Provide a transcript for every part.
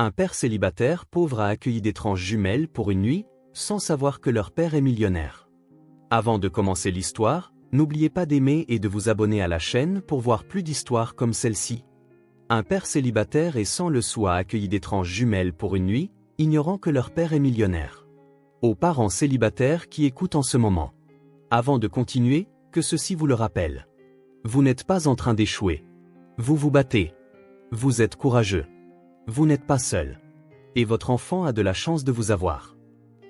Un père célibataire pauvre a accueilli d'étranges jumelles pour une nuit, sans savoir que leur père est millionnaire. Avant de commencer l'histoire, n'oubliez pas d'aimer et de vous abonner à la chaîne pour voir plus d'histoires comme celle-ci. Un père célibataire et sans le sou a accueilli d'étranges jumelles pour une nuit, ignorant que leur père est millionnaire. Aux parents célibataires qui écoutent en ce moment. Avant de continuer, que ceci vous le rappelle. Vous n'êtes pas en train d'échouer. Vous vous battez. Vous êtes courageux. Vous n'êtes pas seul. Et votre enfant a de la chance de vous avoir.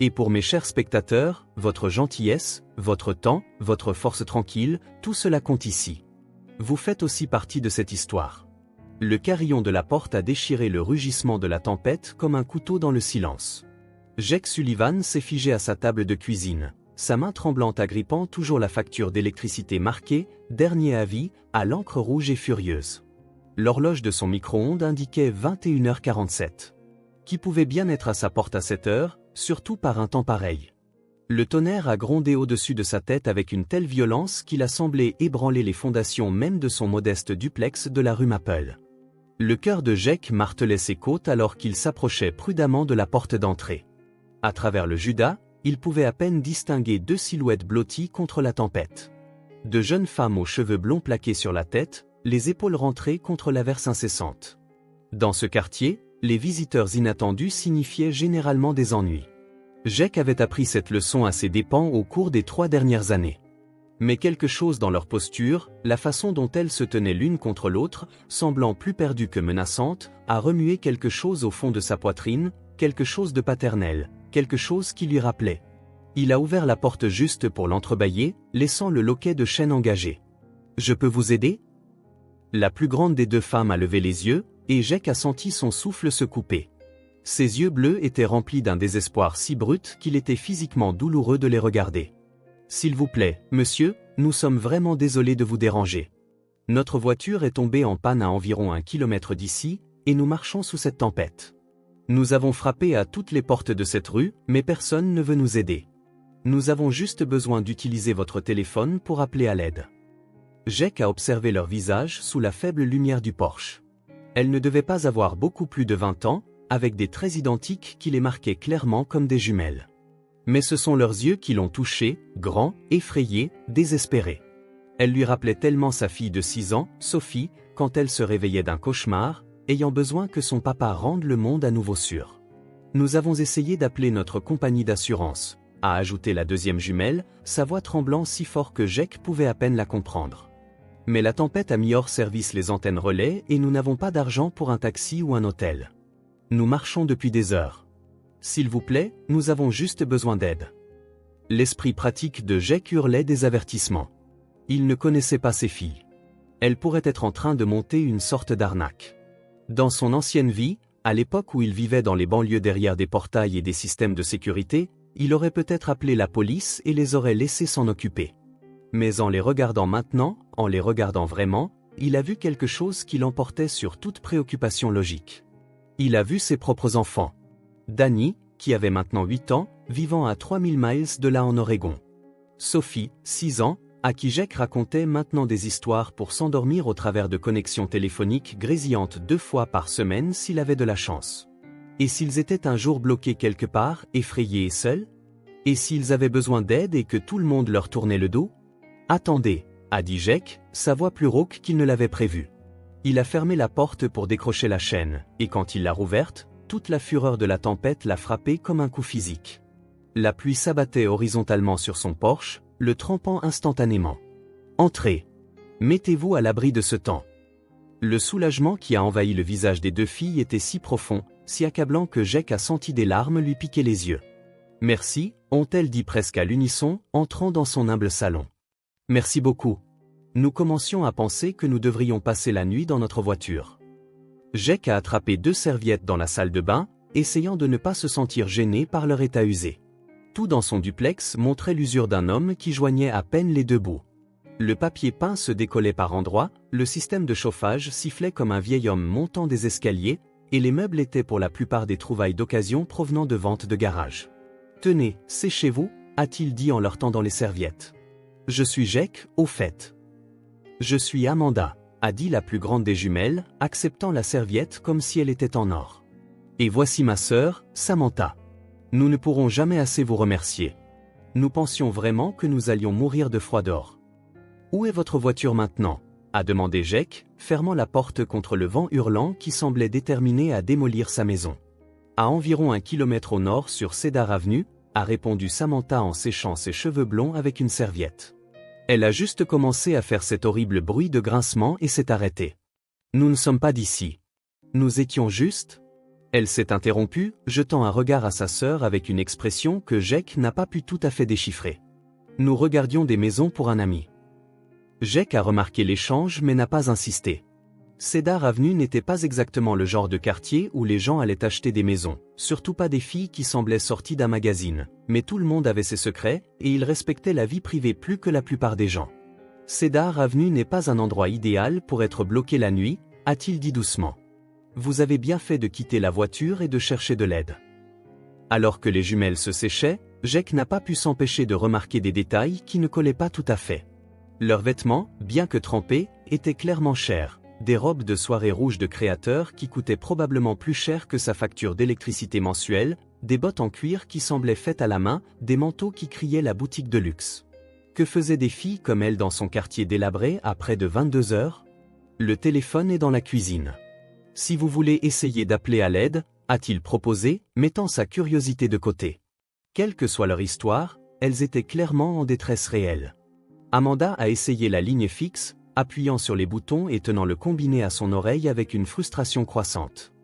Et pour mes chers spectateurs, votre gentillesse, votre temps, votre force tranquille, tout cela compte ici. Vous faites aussi partie de cette histoire. Le carillon de la porte a déchiré le rugissement de la tempête comme un couteau dans le silence. Jake Sullivan s'est figé à sa table de cuisine, sa main tremblante agrippant toujours la facture d'électricité marquée « Dernier avis » à l'encre rouge et furieuse. L'horloge de son micro-ondes indiquait 21h47. Qui pouvait bien être à sa porte à cette heure, surtout par un temps pareil. Le tonnerre a grondé au-dessus de sa tête avec une telle violence qu'il a semblé ébranler les fondations même de son modeste duplex de la rue Maple. Le cœur de Jake martelait ses côtes alors qu'il s'approchait prudemment de la porte d'entrée. À travers le judas, il pouvait à peine distinguer deux silhouettes blotties contre la tempête. De jeunes femmes aux cheveux blonds plaqués sur la tête, les épaules rentrées contre l'averse incessante. Dans ce quartier, les visiteurs inattendus signifiaient généralement des ennuis. Jake avait appris cette leçon à ses dépens au cours des 3 dernières années. Mais quelque chose dans leur posture, la façon dont elles se tenaient l'une contre l'autre, semblant plus perdues que menaçantes, a remué quelque chose au fond de sa poitrine, quelque chose de paternel, quelque chose qui lui rappelait. Il a ouvert la porte juste pour l'entrebâiller, laissant le loquet de chaîne engagé. « Je peux vous aider ?» La plus grande des deux femmes a levé les yeux, et Jake a senti son souffle se couper. Ses yeux bleus étaient remplis d'un désespoir si brut qu'il était physiquement douloureux de les regarder. « S'il vous plaît, monsieur, nous sommes vraiment désolés de vous déranger. Notre voiture est tombée en panne à environ 1 kilomètre d'ici, et nous marchons sous cette tempête. Nous avons frappé à toutes les portes de cette rue, mais personne ne veut nous aider. Nous avons juste besoin d'utiliser votre téléphone pour appeler à l'aide. » Jake a observé leur visage sous la faible lumière du porche. Elles ne devaient pas avoir beaucoup plus de 20 ans, avec des traits identiques qui les marquaient clairement comme des jumelles. Mais ce sont leurs yeux qui l'ont touché, grands, effrayés, désespérés. Elle lui rappelait tellement sa fille de 6 ans, Sophie, quand elle se réveillait d'un cauchemar, ayant besoin que son papa rende le monde à nouveau sûr. « Nous avons essayé d'appeler notre compagnie d'assurance », a ajouté la deuxième jumelle, sa voix tremblant si fort que Jake pouvait à peine la comprendre. Mais la tempête a mis hors service les antennes relais et nous n'avons pas d'argent pour un taxi ou un hôtel. Nous marchons depuis des heures. S'il vous plaît, nous avons juste besoin d'aide. L'esprit pratique de Jake hurlait des avertissements. Il ne connaissait pas ses filles. Elles pourraient être en train de monter une sorte d'arnaque. Dans son ancienne vie, à l'époque où il vivait dans les banlieues derrière des portails et des systèmes de sécurité, il aurait peut-être appelé la police et les aurait laissés s'en occuper. Mais en les regardant maintenant, en les regardant vraiment, il a vu quelque chose qui l'emportait sur toute préoccupation logique. Il a vu ses propres enfants. Danny, qui avait maintenant 8 ans, vivant à 3000 miles de là en Oregon. Sophie, 6 ans, à qui Jake racontait maintenant des histoires pour s'endormir au travers de connexions téléphoniques grésillantes 2 fois par semaine s'il avait de la chance. Et s'ils étaient un jour bloqués quelque part, effrayés et seuls? Et s'ils avaient besoin d'aide et que tout le monde leur tournait le dos? Attendez, a dit Jake, sa voix plus rauque qu'il ne l'avait prévu. Il a fermé la porte pour décrocher la chaîne, et quand il l'a rouverte, toute la fureur de la tempête l'a frappé comme un coup physique. La pluie s'abattait horizontalement sur son porche, le trempant instantanément. Entrez. Mettez-vous à l'abri de ce temps. Le soulagement qui a envahi le visage des deux filles était si profond, si accablant que Jake a senti des larmes lui piquer les yeux. Merci, ont-elles dit presque à l'unisson, entrant dans son humble salon. Merci beaucoup. Nous commencions à penser que nous devrions passer la nuit dans notre voiture. Jake a attrapé 2 serviettes dans la salle de bain, essayant de ne pas se sentir gêné par leur état usé. Tout dans son duplex montrait l'usure d'un homme qui joignait à peine les 2 bouts. Le papier peint se décollait par endroits, le système de chauffage sifflait comme un vieil homme montant des escaliers, et les meubles étaient pour la plupart des trouvailles d'occasion provenant de ventes de garage. « Tenez, séchez-vous » a-t-il dit en leur tendant les serviettes. « Je suis Jake, au fait. »« Je suis Amanda » a dit la plus grande des jumelles, acceptant la serviette comme si elle était en or. « Et voici ma sœur, Samantha. Nous ne pourrons jamais assez vous remercier. Nous pensions vraiment que nous allions mourir de froid dehors. Où est votre voiture maintenant ? A demandé Jake, fermant la porte contre le vent hurlant qui semblait déterminé à démolir sa maison. À environ 1 kilomètre au nord sur Cedar Avenue, a répondu Samantha en séchant ses cheveux blonds avec une serviette. Elle a juste commencé à faire cet horrible bruit de grincement et s'est arrêtée. Nous ne sommes pas d'ici. Nous étions juste... Elle s'est interrompue, jetant un regard à sa sœur avec une expression que Jake n'a pas pu tout à fait déchiffrer. Nous regardions des maisons pour un ami. Jake a remarqué l'échange mais n'a pas insisté. Cedar Avenue n'était pas exactement le genre de quartier où les gens allaient acheter des maisons, surtout pas des filles qui semblaient sorties d'un magazine, mais tout le monde avait ses secrets et il respectait la vie privée plus que la plupart des gens. Cedar Avenue n'est pas un endroit idéal pour être bloqué la nuit, a-t-il dit doucement. Vous avez bien fait de quitter la voiture et de chercher de l'aide. Alors que les jumelles se séchaient, Jake n'a pas pu s'empêcher de remarquer des détails qui ne collaient pas tout à fait. Leurs vêtements, bien que trempés, étaient clairement chers. Des robes de soirée rouges de créateur qui coûtaient probablement plus cher que sa facture d'électricité mensuelle, des bottes en cuir qui semblaient faites à la main, des manteaux qui criaient la boutique de luxe. Que faisaient des filles comme elle dans son quartier délabré à près de 22 heures ? Le téléphone est dans la cuisine. Si vous voulez essayer d'appeler à l'aide, a-t-il proposé, mettant sa curiosité de côté. Quelle que soit leur histoire, elles étaient clairement en détresse réelle. Amanda a essayé la ligne fixe, appuyant sur les boutons et tenant le combiné à son oreille avec une frustration croissante.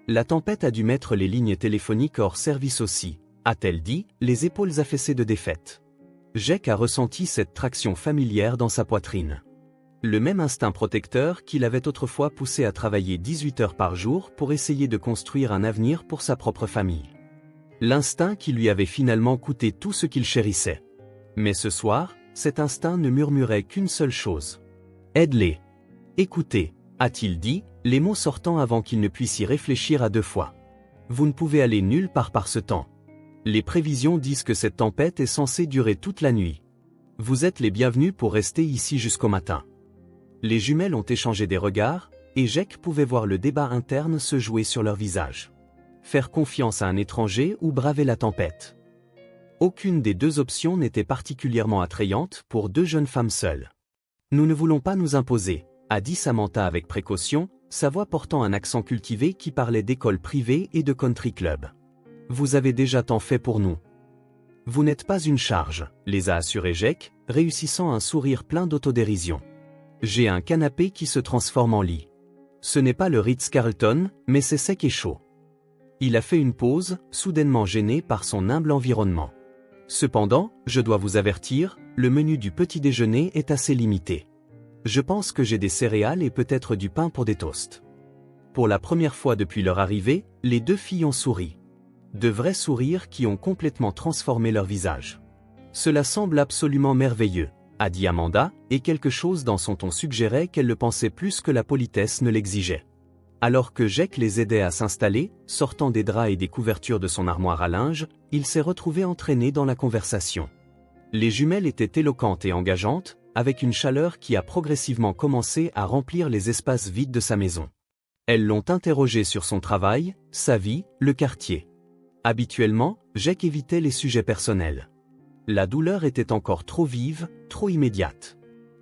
La tempête a dû mettre les lignes téléphoniques hors service aussi, a-t-elle dit, les épaules affaissées de défaite. Jake a ressenti cette traction familière dans sa poitrine. Le même instinct protecteur qui l'avait autrefois poussé à travailler 18 heures par jour pour essayer de construire un avenir pour sa propre famille. L'instinct qui lui avait finalement coûté tout ce qu'il chérissait. Mais ce soir, cet instinct ne murmurait qu'une seule chose. Aide-les. Écoutez, a-t-il dit, les mots sortant avant qu'il ne puisse y réfléchir à 2 fois. Vous ne pouvez aller nulle part par ce temps. Les prévisions disent que cette tempête est censée durer toute la nuit. Vous êtes les bienvenus pour rester ici jusqu'au matin. Les jumelles ont échangé des regards, et Jake pouvait voir le débat interne se jouer sur leur visage. Faire confiance à un étranger ou braver la tempête. Aucune des 2 options n'était particulièrement attrayante pour 2 jeunes femmes seules. Nous ne voulons pas nous imposer, a dit Samantha avec précaution, sa voix portant un accent cultivé qui parlait d'école privée et de country club. Vous avez déjà tant fait pour nous. Vous n'êtes pas une charge, les a assurés Jake, réussissant un sourire plein d'autodérision. J'ai un canapé qui se transforme en lit. Ce n'est pas le Ritz-Carlton, mais c'est sec et chaud. Il a fait une pause, soudainement gêné par son humble environnement. Cependant, je dois vous avertir, le menu du petit déjeuner est assez limité. Je pense que j'ai des céréales et peut-être du pain pour des toasts. Pour la première fois depuis leur arrivée, les 2 filles ont souri. De vrais sourires qui ont complètement transformé leur visage. Cela semble absolument merveilleux, a dit Amanda, et quelque chose dans son ton suggérait qu'elle le pensait plus que la politesse ne l'exigeait. Alors que Jake les aidait à s'installer, sortant des draps et des couvertures de son armoire à linge, il s'est retrouvé entraîné dans la conversation. Les jumelles étaient éloquentes et engageantes, avec une chaleur qui a progressivement commencé à remplir les espaces vides de sa maison. Elles l'ont interrogé sur son travail, sa vie, le quartier. Habituellement, Jake évitait les sujets personnels. La douleur était encore trop vive, trop immédiate.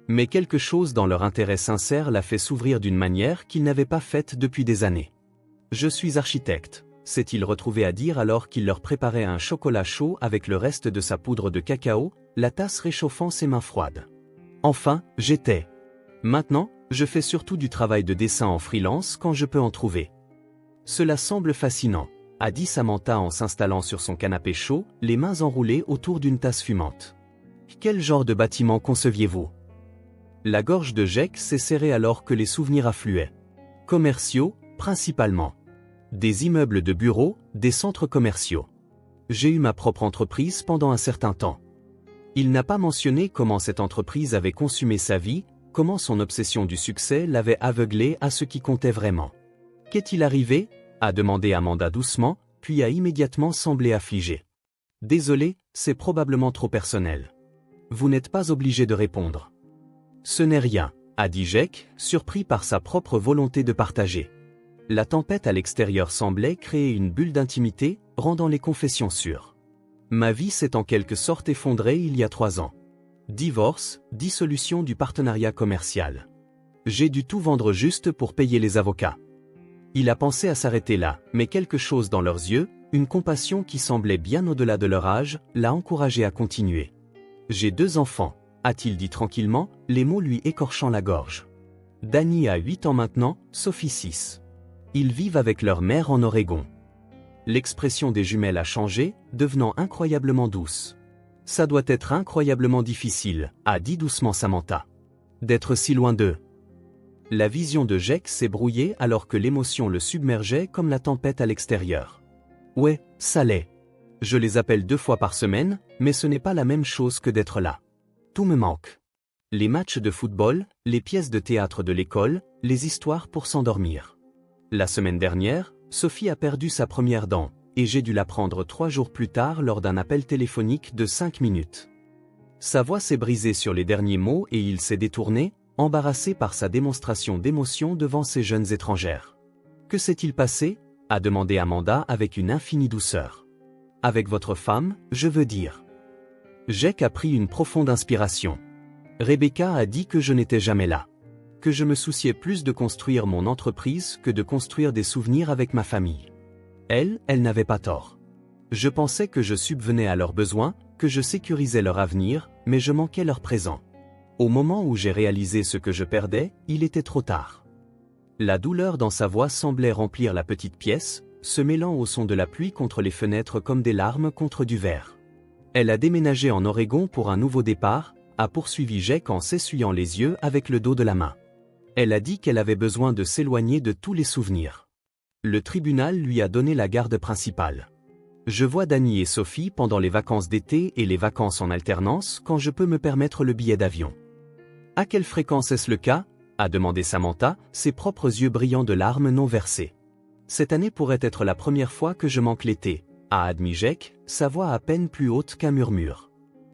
Mais quelque chose dans leur intérêt sincère l'a fait s'ouvrir d'une manière qu'il n'avait pas faite depuis des années. « Je suis architecte », s'est-il retrouvé à dire alors qu'il leur préparait un chocolat chaud avec le reste de sa poudre de cacao, la tasse réchauffant ses mains froides. Enfin, j'étais. Maintenant, je fais surtout du travail de dessin en freelance quand je peux en trouver. Cela semble fascinant, a dit Samantha en s'installant sur son canapé chaud, les mains enroulées autour d'une tasse fumante. Quel genre de bâtiment conceviez-vous ? La gorge de Jake s'est serrée alors que les souvenirs affluaient. Commerciaux, principalement. Des immeubles de bureaux, des centres commerciaux. J'ai eu ma propre entreprise pendant un certain temps. Il n'a pas mentionné comment cette entreprise avait consumé sa vie, comment son obsession du succès l'avait aveuglé à ce qui comptait vraiment. Qu'est-il arrivé ? A demandé Amanda doucement, puis a immédiatement semblé affligée. Désolé, c'est probablement trop personnel. Vous n'êtes pas obligé de répondre. Ce n'est rien, a dit Jake, surpris par sa propre volonté de partager. La tempête à l'extérieur semblait créer une bulle d'intimité, rendant les confessions sûres. Ma vie s'est en quelque sorte effondrée il y a 3 ans. Divorce, dissolution du partenariat commercial. J'ai dû tout vendre juste pour payer les avocats. Il a pensé à s'arrêter là, mais quelque chose dans leurs yeux, une compassion qui semblait bien au-delà de leur âge, l'a encouragé à continuer. J'ai 2 enfants, a-t-il dit tranquillement, les mots lui écorchant la gorge. Danny a 8 ans maintenant, Sophie 6. Ils vivent avec leur mère en Oregon. L'expression des jumelles a changé, devenant incroyablement douce. Ça doit être incroyablement difficile, a dit doucement Samantha. D'être si loin d'eux. La vision de Jake s'est brouillée alors que l'émotion le submergeait comme la tempête à l'extérieur. Ouais, ça l'est. Je les appelle 2 fois par semaine, mais ce n'est pas la même chose que d'être là. Tout me manque. Les matchs de football, les pièces de théâtre de l'école, les histoires pour s'endormir. La semaine dernière, Sophie a perdu sa première dent, et j'ai dû l'apprendre 3 jours plus tard lors d'un appel téléphonique de 5 minutes. Sa voix s'est brisée sur les derniers mots et il s'est détourné, embarrassé par sa démonstration d'émotion devant ces jeunes étrangères. Que s'est-il passé ? A demandé Amanda avec une infinie douceur. Avec votre femme, je veux dire. Jake a pris une profonde inspiration. Rebecca a dit que je n'étais jamais là. Que je me souciais plus de construire mon entreprise que de construire des souvenirs avec ma famille. Elle n'avait pas tort. Je pensais que je subvenais à leurs besoins, que je sécurisais leur avenir, mais je manquais leur présent. Au moment où j'ai réalisé ce que je perdais, il était trop tard. La douleur dans sa voix semblait remplir la petite pièce, se mêlant au son de la pluie contre les fenêtres comme des larmes contre du verre. Elle a déménagé en Oregon pour un nouveau départ, a poursuivi Jake en s'essuyant les yeux avec le dos de la main. Elle a dit qu'elle avait besoin de s'éloigner de tous les souvenirs. Le tribunal lui a donné la garde principale. Je vois Danny et Sophie pendant les vacances d'été et les vacances en alternance quand je peux me permettre le billet d'avion. À quelle fréquence est-ce le cas ? A demandé Samantha, ses propres yeux brillants de larmes non versées. Cette année pourrait être la première fois que je manque l'été, a admis Jake, sa voix à peine plus haute qu'un murmure.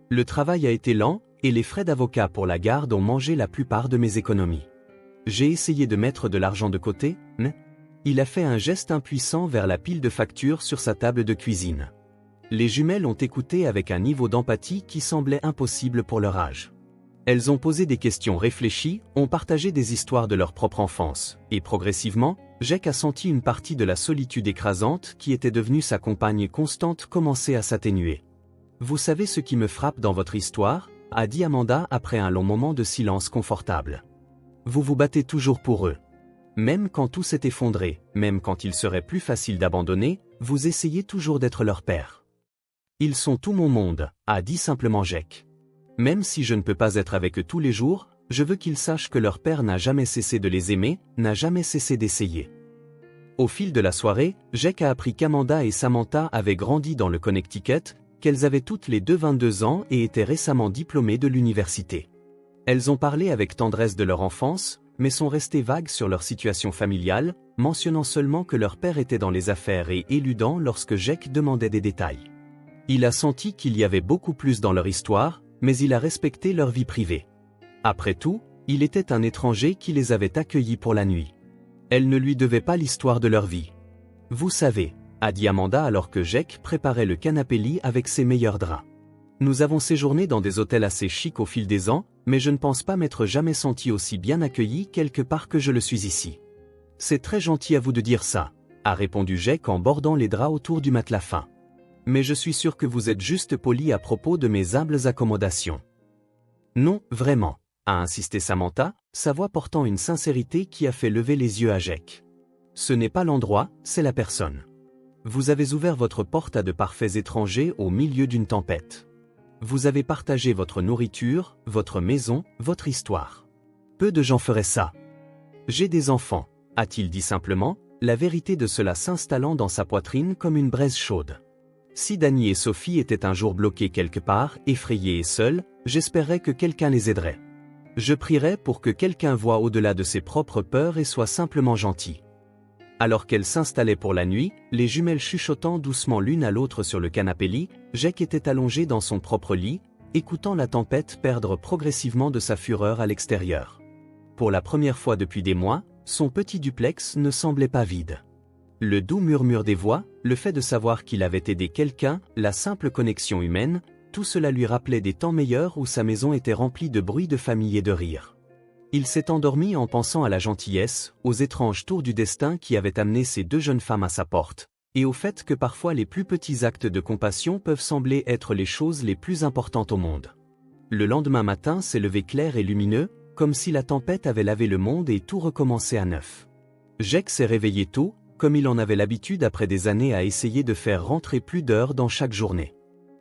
Le travail a été lent, et les frais d'avocat pour la garde ont mangé la plupart de mes économies. J'ai essayé de mettre de l'argent de côté, mais... Il a fait un geste impuissant vers la pile de factures sur sa table de cuisine. Les jumelles ont écouté avec un niveau d'empathie qui semblait impossible pour leur âge. Elles ont posé des questions réfléchies, ont partagé des histoires de leur propre enfance, et progressivement, Jake a senti une partie de la solitude écrasante qui était devenue sa compagne constante commencer à s'atténuer. « Vous savez ce qui me frappe dans votre histoire ?» a dit Amanda après un long moment de silence confortable. « Vous vous battez toujours pour eux. Même quand tout s'est effondré, même quand il serait plus facile d'abandonner, vous essayez toujours d'être leur père. Ils sont tout mon monde, a dit simplement Jake. Même si je ne peux pas être avec eux tous les jours, je veux qu'ils sachent que leur père n'a jamais cessé de les aimer, n'a jamais cessé d'essayer. Au fil de la soirée, Jake a appris qu'Amanda et Samantha avaient grandi dans le Connecticut, qu'elles avaient toutes les deux 22 ans et étaient récemment diplômées de l'université. Elles ont parlé avec tendresse de leur enfance, mais sont restées vagues sur leur situation familiale, mentionnant seulement que leur père était dans les affaires et éludant lorsque Jake demandait des détails. Il a senti qu'il y avait beaucoup plus dans leur histoire, mais il a respecté leur vie privée. Après tout, il était un étranger qui les avait accueillis pour la nuit. Elle ne lui devait pas l'histoire de leur vie. « Vous savez », a dit Amanda alors que Jake préparait le canapé-lit avec ses meilleurs draps. « Nous avons séjourné dans des hôtels assez chics au fil des ans, mais je ne pense pas m'être jamais senti aussi bien accueilli quelque part que je le suis ici. »« C'est très gentil à vous de dire ça », a répondu Jake en bordant les draps autour du matelas fin. « Mais je suis sûr que vous êtes juste poli à propos de mes humbles accommodations. »« Non, vraiment », a insisté Samantha, sa voix portant une sincérité qui a fait lever les yeux à Jake. « Ce n'est pas l'endroit, c'est la personne. Vous avez ouvert votre porte à de parfaits étrangers au milieu d'une tempête. Vous avez partagé votre nourriture, votre maison, votre histoire. Peu de gens feraient ça. J'ai des enfants, a-t-il dit simplement, la vérité de cela s'installant dans sa poitrine comme une braise chaude. Si Danny et Sophie étaient un jour bloqués quelque part, effrayés et seuls, j'espérais que quelqu'un les aiderait. Je prierais pour que quelqu'un voie au-delà de ses propres peurs et soit simplement gentil. Alors qu'elles s'installaient pour la nuit, les jumelles chuchotant doucement l'une à l'autre sur le canapé-lit, Jake était allongé dans son propre lit, écoutant la tempête perdre progressivement de sa fureur à l'extérieur. Pour la première fois depuis des mois, Son petit duplex ne semblait pas vide. Le doux murmure des voix, le fait de savoir qu'il avait aidé quelqu'un, la simple connexion humaine, tout cela lui rappelait des temps meilleurs où sa maison était remplie de bruit de famille et de rire. Il s'est endormi en pensant à la gentillesse, aux étranges tours du destin qui avaient amené ces deux jeunes femmes à sa porte, et au fait que parfois les plus petits actes de compassion peuvent sembler être les choses les plus importantes au monde. Le lendemain matin s'est levé clair et lumineux, comme si la tempête avait lavé le monde et tout recommençait à neuf. Jake s'est réveillé tôt, comme il en avait l'habitude après des années à essayer de faire rentrer plus d'heures dans chaque journée.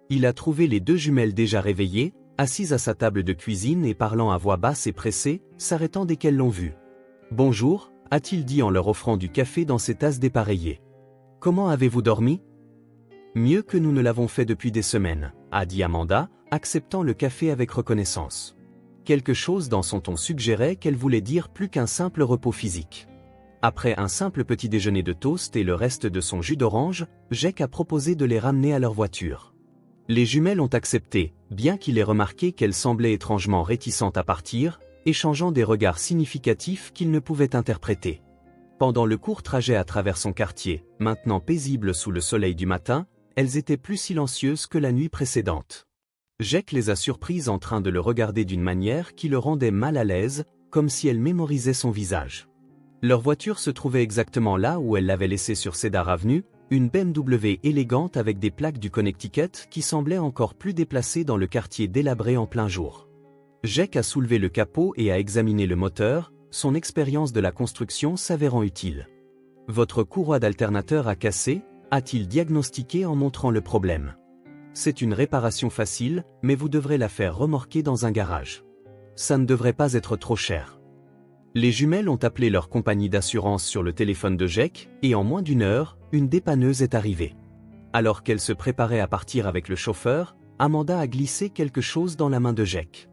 Il a trouvé les deux jumelles déjà réveillées, assises à sa table de cuisine et parlant à voix basse et pressée, s'arrêtant dès qu'elles l'ont vu. « Bonjour », a-t-il dit en leur offrant du café dans ses tasses dépareillées. « Comment avez-vous dormi ?»« Mieux que nous ne l'avons fait depuis des semaines », a dit Amanda, acceptant le café avec reconnaissance. Quelque chose dans son ton suggérait qu'elle voulait dire plus qu'un simple repos physique. Après un simple petit déjeuner de toast et le reste de son jus d'orange, Jake a proposé de les ramener à leur voiture. Les jumelles ont accepté, bien qu'il ait remarqué qu'elles semblaient étrangement réticentes à partir, échangeant des regards significatifs qu'ils ne pouvaient interpréter. Pendant le court trajet à travers son quartier, maintenant paisible sous le soleil du matin, elles étaient plus silencieuses que la nuit précédente. Jake les a surprises en train de le regarder d'une manière qui le rendait mal à l'aise, comme si elle mémorisait son visage. Leur voiture se trouvait exactement là où elle l'avait laissée sur Cedar Avenue, une BMW élégante avec des plaques du Connecticut qui semblait encore plus déplacée dans le quartier délabré en plein jour. Jake a soulevé le capot et a examiné le moteur, son expérience de la construction s'avérant utile. « Votre courroie d'alternateur a cassé », a-t-il diagnostiqué en montrant le problème. « C'est une réparation facile, mais vous devrez la faire remorquer dans un garage. Ça ne devrait pas être trop cher. » Les jumelles ont appelé leur compagnie d'assurance sur le téléphone de Jake, et en moins d'une heure, une dépanneuse est arrivée. Alors qu'elle se préparait à partir avec le chauffeur, Amanda a glissé quelque chose dans la main de Jake.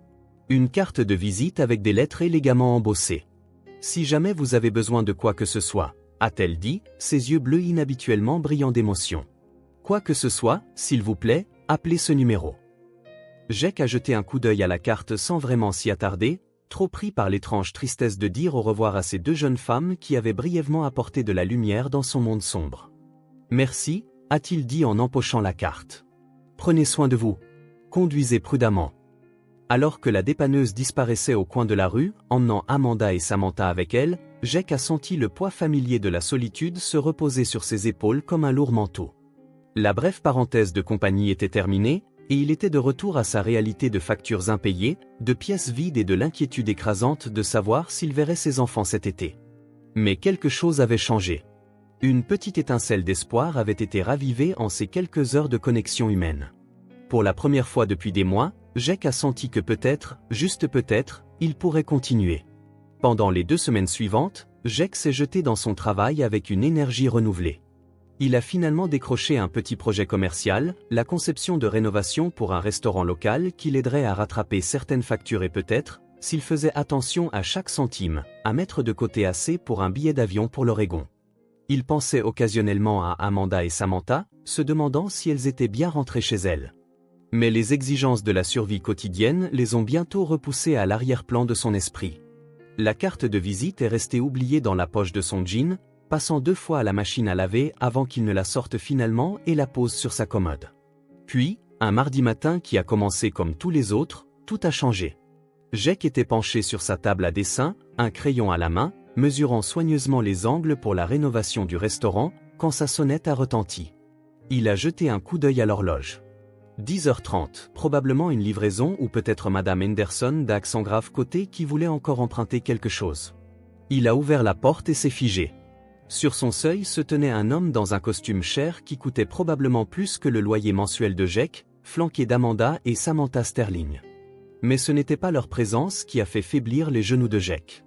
Une carte de visite avec des lettres élégamment embossées. « Si jamais vous avez besoin de quoi que ce soit », a-t-elle dit, ses yeux bleus inhabituellement brillants d'émotion. « Quoi que ce soit, s'il vous plaît, appelez ce numéro. » Jake a jeté un coup d'œil à la carte sans vraiment s'y attarder, trop pris par l'étrange tristesse de dire au revoir à ces deux jeunes femmes qui avaient brièvement apporté de la lumière dans son monde sombre. « Merci », a-t-il dit en empochant la carte. « Prenez soin de vous. Conduisez prudemment. » Alors que la dépanneuse disparaissait au coin de la rue, emmenant Amanda et Samantha avec elle, Jake a senti le poids familier de la solitude se reposer sur ses épaules comme un lourd manteau. La brève parenthèse de compagnie était terminée, et il était de retour à sa réalité de factures impayées, de pièces vides et de l'inquiétude écrasante de savoir s'il verrait ses enfants cet été. Mais quelque chose avait changé. Une petite étincelle d'espoir avait été ravivée en ces quelques heures de connexion humaine. Pour la première fois depuis des mois, Jake a senti que peut-être, juste peut-être, il pourrait continuer. Pendant les 2 semaines suivantes, Jake s'est jeté dans son travail avec une énergie renouvelée. Il a finalement décroché un petit projet commercial, la conception de rénovation pour un restaurant local qui l'aiderait à rattraper certaines factures et peut-être, s'il faisait attention à chaque centime, à mettre de côté assez pour un billet d'avion pour l'Oregon. Il pensait occasionnellement à Amanda et Samantha, se demandant si elles étaient bien rentrées chez elles. Mais les exigences de la survie quotidienne les ont bientôt repoussées à l'arrière-plan de son esprit. La carte de visite est restée oubliée dans la poche de son jean, passant 2 fois à la machine à laver avant qu'il ne la sorte finalement et la pose sur sa commode. Puis, un mardi matin qui a commencé comme tous les autres, tout a changé. Jake était penché sur sa table à dessin, un crayon à la main, mesurant soigneusement les angles pour la rénovation du restaurant, quand sa sonnette a retenti. Il a jeté un coup d'œil à l'horloge. 10h30, probablement une livraison ou peut-être Madame Henderson d'accent grave côté qui voulait encore emprunter quelque chose. Il a ouvert la porte et s'est figé. Sur son seuil se tenait un homme dans un costume cher qui coûtait probablement plus que le loyer mensuel de Jake, flanqué d'Amanda et Samantha Sterling. Mais ce n'était pas leur présence qui a fait faiblir les genoux de Jake.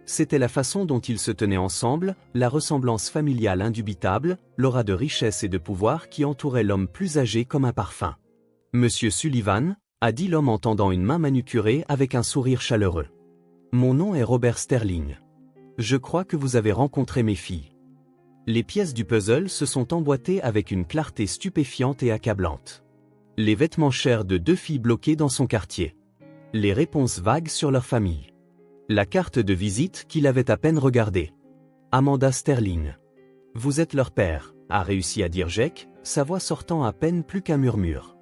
C'était la façon dont ils se tenaient ensemble, la ressemblance familiale indubitable, l'aura de richesse et de pouvoir qui entourait l'homme plus âgé comme un parfum. « Monsieur Sullivan », a dit l'homme en tendant une main manucurée avec un sourire chaleureux. « Mon nom est Robert Sterling. Je crois que vous avez rencontré mes filles. » Les pièces du puzzle se sont emboîtées avec une clarté stupéfiante et accablante. Les vêtements chers de 2 filles bloquées dans son quartier. Les réponses vagues sur leur famille. La carte de visite qu'il avait à peine regardée. Amanda Sterling. Vous êtes leur père, a réussi à dire Jake, sa voix sortant à peine plus qu'un murmure.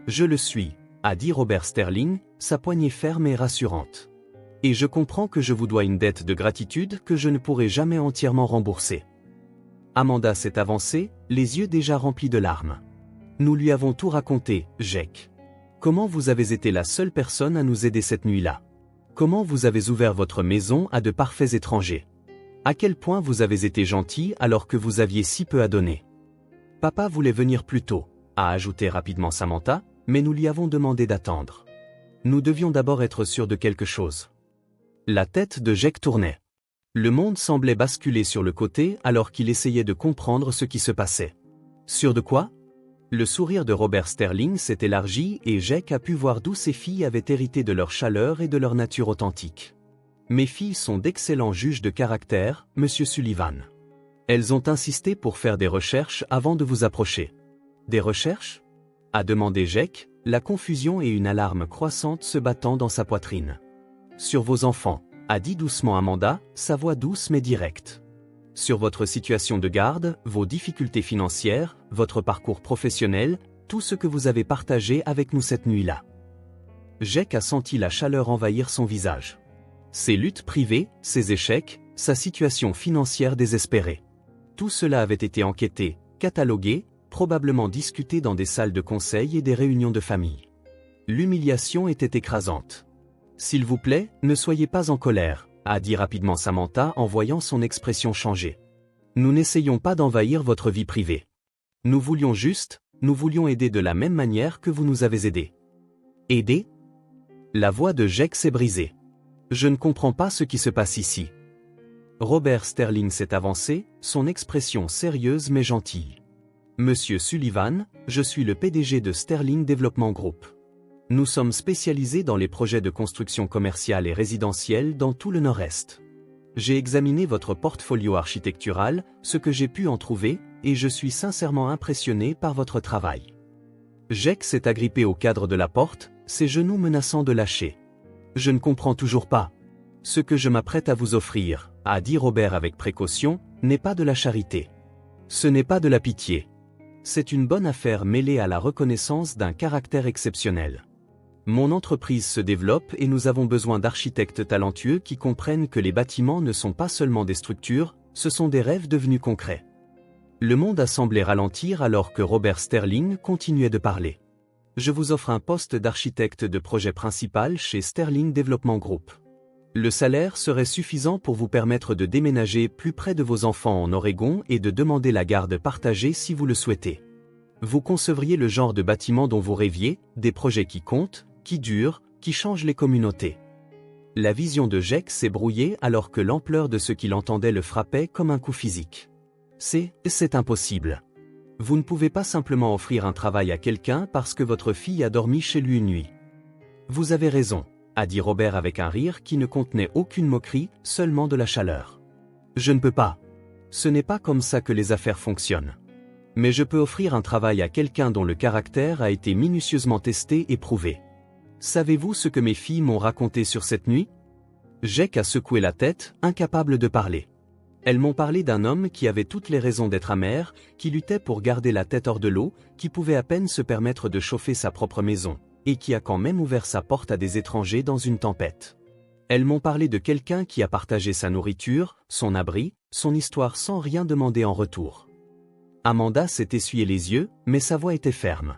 Je le suis, a dit Robert Sterling, sa poignée ferme et rassurante. Et je comprends que je vous dois une dette de gratitude que je ne pourrai jamais entièrement rembourser. Amanda s'est avancée, les yeux déjà remplis de larmes. Nous lui avons tout raconté, Jake. Comment vous avez été la seule personne à nous aider cette nuit-là? Comment vous avez ouvert votre maison à de parfaits étrangers? À quel point vous avez été gentil alors que vous aviez si peu à donner? Papa voulait venir plus tôt, a ajouté rapidement Samantha, mais nous lui avons demandé d'attendre. Nous devions d'abord être sûrs de quelque chose. La tête de Jake tournait. Le monde semblait basculer sur le côté alors qu'il essayait de comprendre ce qui se passait. Sûr de quoi? Le sourire de Robert Sterling s'est élargi et Jake a pu voir d'où ses filles avaient hérité de leur chaleur et de leur nature authentique. Mes filles sont d'excellents juges de caractère, Monsieur Sullivan. Elles ont insisté pour faire des recherches avant de vous approcher. Des recherches? A demandé Jake, la confusion et une alarme croissante se battant dans sa poitrine. Sur vos enfants, a dit doucement Amanda, sa voix douce mais directe. Sur votre situation de garde, vos difficultés financières, votre parcours professionnel, tout ce que vous avez partagé avec nous cette nuit-là. Jake a senti la chaleur envahir son visage. Ses luttes privées, ses échecs, sa situation financière désespérée. Tout cela avait été enquêté, catalogué, probablement discuté dans des salles de conseil et des réunions de famille. L'humiliation était écrasante. S'il vous plaît, ne soyez pas en colère, a dit rapidement Samantha en voyant son expression changer. Nous n'essayons pas d'envahir votre vie privée. Nous voulions aider de la même manière que vous nous avez aidés. Aider? La voix de Jake s'est brisée. Je ne comprends pas ce qui se passe ici. Robert Sterling s'est avancé, son expression sérieuse mais gentille. Monsieur Sullivan, je suis le PDG de Sterling Development Group. Nous sommes spécialisés dans les projets de construction commerciale et résidentielle dans tout le Nord-Est. J'ai examiné votre portfolio architectural, ce que j'ai pu en trouver, et je suis sincèrement impressionné par votre travail. Jake s'est agrippé au cadre de la porte, ses genoux menaçant de lâcher. Je ne comprends toujours pas. Ce que je m'apprête à vous offrir, a dit Robert avec précaution, n'est pas de la charité. Ce n'est pas de la pitié. C'est une bonne affaire mêlée à la reconnaissance d'un caractère exceptionnel. Mon entreprise se développe et nous avons besoin d'architectes talentueux qui comprennent que les bâtiments ne sont pas seulement des structures, ce sont des rêves devenus concrets. Le monde a semblé ralentir alors que Robert Sterling continuait de parler. Je vous offre un poste d'architecte de projet principal chez Sterling Development Group. Le salaire serait suffisant pour vous permettre de déménager plus près de vos enfants en Oregon et de demander la garde partagée si vous le souhaitez. Vous concevriez le genre de bâtiment dont vous rêviez, des projets qui comptent, qui durent, qui changent les communautés. La vision de Jake s'est brouillée alors que l'ampleur de ce qu'il entendait le frappait comme un coup physique. C'est impossible. Vous ne pouvez pas simplement offrir un travail à quelqu'un parce que votre fille a dormi chez lui une nuit. Vous avez raison, a dit Robert avec un rire qui ne contenait aucune moquerie, seulement de la chaleur. Je ne peux pas. Ce n'est pas comme ça que les affaires fonctionnent. Mais je peux offrir un travail à quelqu'un dont le caractère a été minutieusement testé et prouvé. Savez-vous ce que mes filles m'ont raconté sur cette nuit? Jake a secoué la tête, incapable de parler. Elles m'ont parlé d'un homme qui avait toutes les raisons d'être amer, qui luttait pour garder la tête hors de l'eau, qui pouvait à peine se permettre de chauffer sa propre maison, et qui a quand même ouvert sa porte à des étrangers dans une tempête. Elles m'ont parlé de quelqu'un qui a partagé sa nourriture, son abri, son histoire sans rien demander en retour. Amanda s'est essuyé les yeux, mais sa voix était ferme.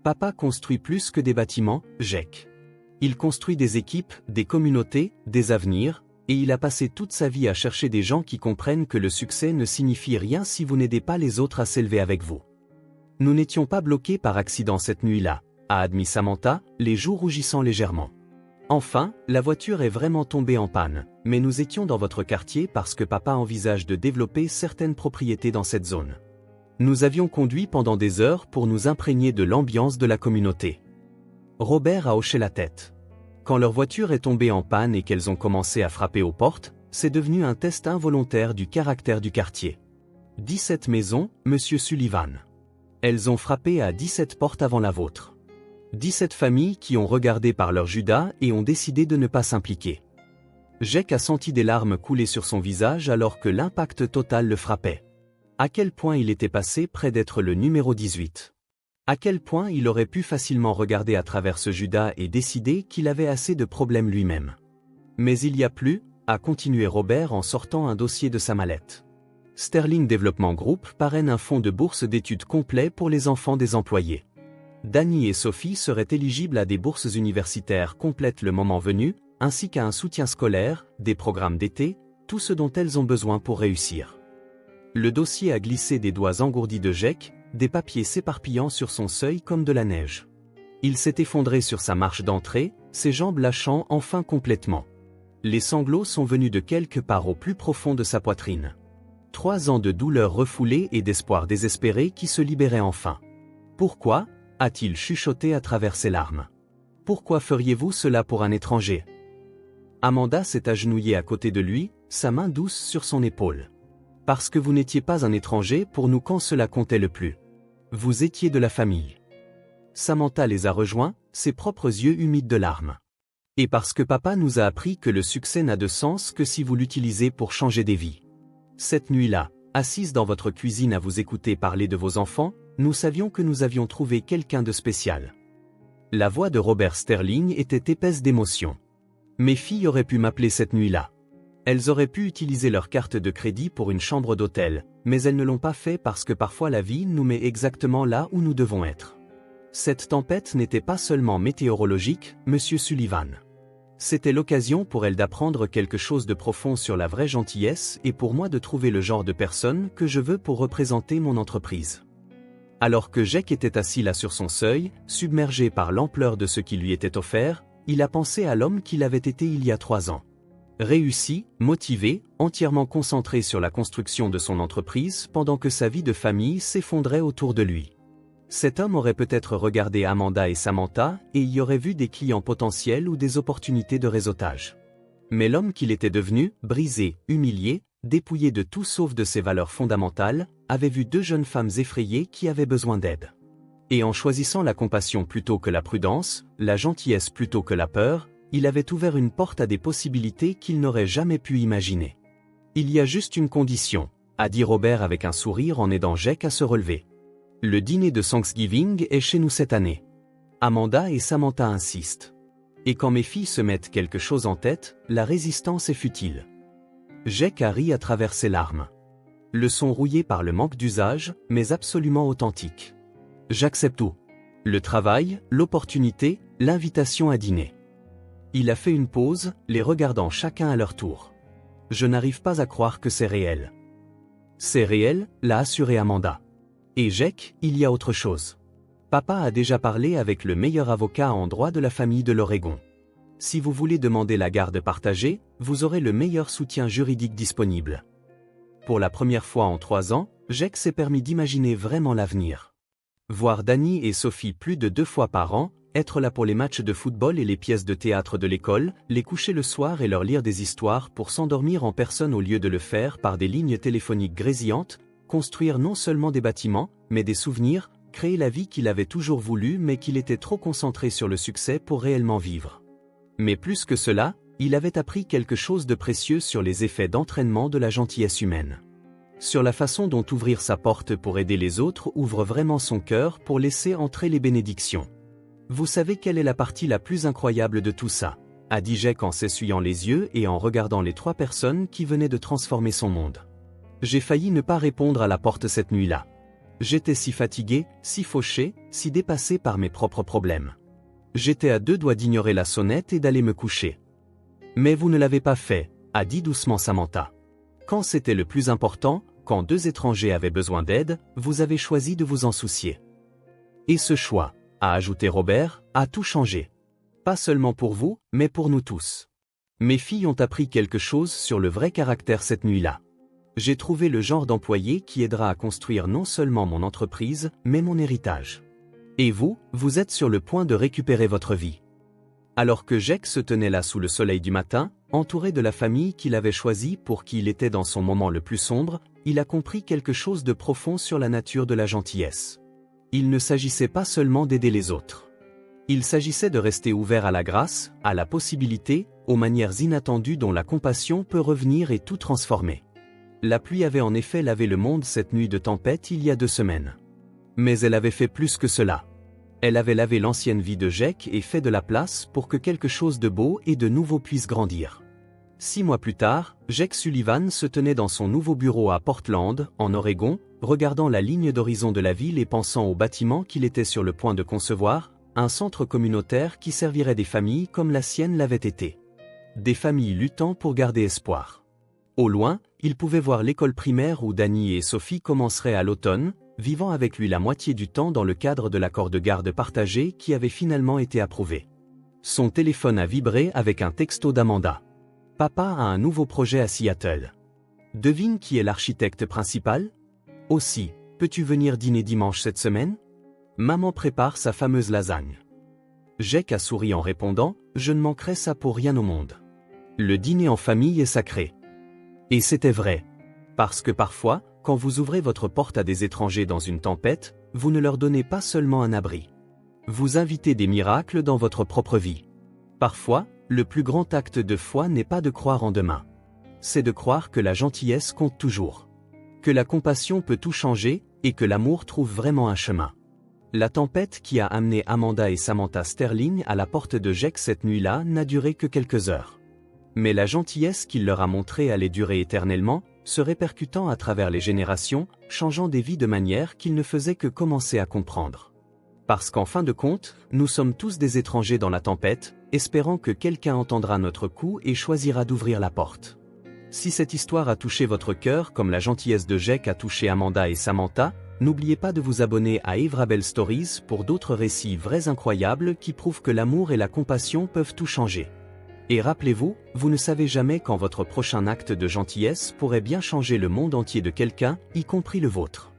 Papa construit plus que des bâtiments, Jake. Il construit des équipes, des communautés, des avenirs, et il a passé toute sa vie à chercher des gens qui comprennent que le succès ne signifie rien si vous n'aidez pas les autres à s'élever avec vous. Nous n'étions pas bloqués par accident cette nuit-là, a admis Samantha, les joues rougissant légèrement. Enfin, la voiture est vraiment tombée en panne, mais nous étions dans votre quartier parce que papa envisage de développer certaines propriétés dans cette zone. Nous avions conduit pendant des heures pour nous imprégner de l'ambiance de la communauté. Robert a hoché la tête. Quand leur voiture est tombée en panne et qu'elles ont commencé à frapper aux portes, c'est devenu un test involontaire du caractère du quartier. 17 maisons, Monsieur Sullivan. Elles ont frappé à 17 portes avant la vôtre. 17 familles qui ont regardé par leur Judas et ont décidé de ne pas s'impliquer. Jake a senti des larmes couler sur son visage alors que l'impact total le frappait. À quel point il était passé près d'être le numéro 18. À quel point il aurait pu facilement regarder à travers ce Judas et décider qu'il avait assez de problèmes lui-même. Mais il y a plus, a continué Robert en sortant un dossier de sa mallette. Sterling Development Group parraine un fonds de bourse d'études complet pour les enfants des employés. Danny et Sophie seraient éligibles à des bourses universitaires complètes le moment venu, ainsi qu'à un soutien scolaire, des programmes d'été, tout ce dont elles ont besoin pour réussir. Le dossier a glissé des doigts engourdis de Jake, des papiers s'éparpillant sur son seuil comme de la neige. Il s'est effondré sur sa marche d'entrée, ses jambes lâchant enfin complètement. Les sanglots sont venus de quelque part au plus profond de sa poitrine. 3 ans de douleur refoulée et d'espoir désespéré qui se libéraient enfin. Pourquoi ? A-t-il chuchoté à travers ses larmes. Pourquoi feriez-vous cela pour un étranger ? Amanda s'est agenouillée à côté de lui, sa main douce sur son épaule. Parce que vous n'étiez pas un étranger pour nous quand cela comptait le plus. Vous étiez de la famille. Samantha les a rejoints, ses propres yeux humides de larmes. Et parce que papa nous a appris que le succès n'a de sens que si vous l'utilisez pour changer des vies. Cette nuit-là, assise dans votre cuisine à vous écouter parler de vos enfants, nous savions que nous avions trouvé quelqu'un de spécial. La voix de Robert Sterling était épaisse d'émotion. Mes filles auraient pu m'appeler cette nuit-là. Elles auraient pu utiliser leur carte de crédit pour une chambre d'hôtel, mais elles ne l'ont pas fait parce que parfois la vie nous met exactement là où nous devons être. Cette tempête n'était pas seulement météorologique, Monsieur Sullivan. C'était l'occasion pour elle d'apprendre quelque chose de profond sur la vraie gentillesse et pour moi de trouver le genre de personne que je veux pour représenter mon entreprise. Alors que Jake était assis là sur son seuil, submergé par l'ampleur de ce qui lui était offert, il a pensé à l'homme qu'il avait été il y a 3 ans. Réussi, motivé, entièrement concentré sur la construction de son entreprise pendant que sa vie de famille s'effondrait autour de lui. Cet homme aurait peut-être regardé Amanda et Samantha et y aurait vu des clients potentiels ou des opportunités de réseautage. Mais l'homme qu'il était devenu, brisé, humilié, dépouillé de tout sauf de ses valeurs fondamentales, avait vu 2 jeunes femmes effrayées qui avaient besoin d'aide. Et en choisissant la compassion plutôt que la prudence, la gentillesse plutôt que la peur, il avait ouvert une porte à des possibilités qu'il n'aurait jamais pu imaginer. Il y a juste une condition, a dit Robert avec un sourire en aidant Jake à se relever. Le dîner de Thanksgiving est chez nous cette année. Amanda et Samantha insistent. Et quand mes filles se mettent quelque chose en tête, la résistance est futile. Jake a ri à travers ses larmes. Le son rouillé par le manque d'usage, mais absolument authentique. J'accepte tout. Le travail, l'opportunité, l'invitation à dîner. Il a fait une pause, les regardant chacun à leur tour. Je n'arrive pas à croire que c'est réel. C'est réel, l'a assuré Amanda. Et Jake, il y a autre chose. Papa a déjà parlé avec le meilleur avocat en droit de la famille de l'Oregon. Si vous voulez demander la garde partagée, vous aurez le meilleur soutien juridique disponible. Pour la première fois en 3 ans, Jake s'est permis d'imaginer vraiment l'avenir. Voir Danny et Sophie plus de 2 fois par an, être là pour les matchs de football et les pièces de théâtre de l'école, les coucher le soir et leur lire des histoires pour s'endormir en personne au lieu de le faire par des lignes téléphoniques grésillantes, construire non seulement des bâtiments, mais des souvenirs, créer la vie qu'il avait toujours voulu mais qu'il était trop concentré sur le succès pour réellement vivre. Mais plus que cela, il avait appris quelque chose de précieux sur les effets d'entraînement de la gentillesse humaine. Sur la façon dont ouvrir sa porte pour aider les autres ouvre vraiment son cœur pour laisser entrer les bénédictions. Vous savez quelle est la partie la plus incroyable de tout ça, a dit Jake en s'essuyant les yeux et en regardant les 3 personnes qui venaient de transformer son monde. J'ai failli ne pas répondre à la porte cette nuit-là. J'étais si fatigué, si fauché, si dépassé par mes propres problèmes. J'étais à 2 doigts d'ignorer la sonnette et d'aller me coucher. Mais vous ne l'avez pas fait, a dit doucement Samantha. Quand c'était le plus important, quand 2 étrangers avaient besoin d'aide, vous avez choisi de vous en soucier. Et ce choix, a ajouté Robert, a tout changé. Pas seulement pour vous, mais pour nous tous. Mes filles ont appris quelque chose sur le vrai caractère cette nuit-là. J'ai trouvé le genre d'employé qui aidera à construire non seulement mon entreprise, mais mon héritage. Et vous, vous êtes sur le point de récupérer votre vie. Alors que Jake se tenait là sous le soleil du matin, entouré de la famille qu'il avait choisie pour qui il était dans son moment le plus sombre, il a compris quelque chose de profond sur la nature de la gentillesse. Il ne s'agissait pas seulement d'aider les autres. Il s'agissait de rester ouvert à la grâce, à la possibilité, aux manières inattendues dont la compassion peut revenir et tout transformer. La pluie avait en effet lavé le monde cette nuit de tempête il y a 2 semaines. Mais elle avait fait plus que cela. Elle avait lavé l'ancienne vie de Jake et fait de la place pour que quelque chose de beau et de nouveau puisse grandir. 6 mois plus tard, Jake Sullivan se tenait dans son nouveau bureau à Portland, en Oregon, regardant la ligne d'horizon de la ville et pensant au bâtiment qu'il était sur le point de concevoir, un centre communautaire qui servirait des familles comme la sienne l'avait été. Des familles luttant pour garder espoir. Au loin, il pouvait voir l'école primaire où Danny et Sophie commenceraient à l'automne, vivant avec lui la moitié du temps dans le cadre de l'accord de garde partagé qui avait finalement été approuvé. Son téléphone a vibré avec un texto d'Amanda. Papa a un nouveau projet à Seattle. Devine qui est l'architecte principal? Aussi, peux-tu venir dîner dimanche cette semaine? Maman prépare sa fameuse lasagne. Jake a souri en répondant, je ne manquerai ça pour rien au monde. Le dîner en famille est sacré. Et c'était vrai. Parce que parfois, quand vous ouvrez votre porte à des étrangers dans une tempête, vous ne leur donnez pas seulement un abri. Vous invitez des miracles dans votre propre vie. Parfois, le plus grand acte de foi n'est pas de croire en demain. C'est de croire que la gentillesse compte toujours. Que la compassion peut tout changer, et que l'amour trouve vraiment un chemin. La tempête qui a amené Amanda et Samantha Sterling à la porte de Jake cette nuit-là n'a duré que quelques heures. Mais la gentillesse qu'il leur a montrée allait durer éternellement, se répercutant à travers les générations, changeant des vies de manière qu'ils ne faisaient que commencer à comprendre. Parce qu'en fin de compte, nous sommes tous des étrangers dans la tempête, espérant que quelqu'un entendra notre coup et choisira d'ouvrir la porte. Si cette histoire a touché votre cœur comme la gentillesse de Jake a touché Amanda et Samantha, n'oubliez pas de vous abonner à Eve Rabel Stories pour d'autres récits vrais incroyables qui prouvent que l'amour et la compassion peuvent tout changer. Et rappelez-vous, vous ne savez jamais quand votre prochain acte de gentillesse pourrait bien changer le monde entier de quelqu'un, y compris le vôtre.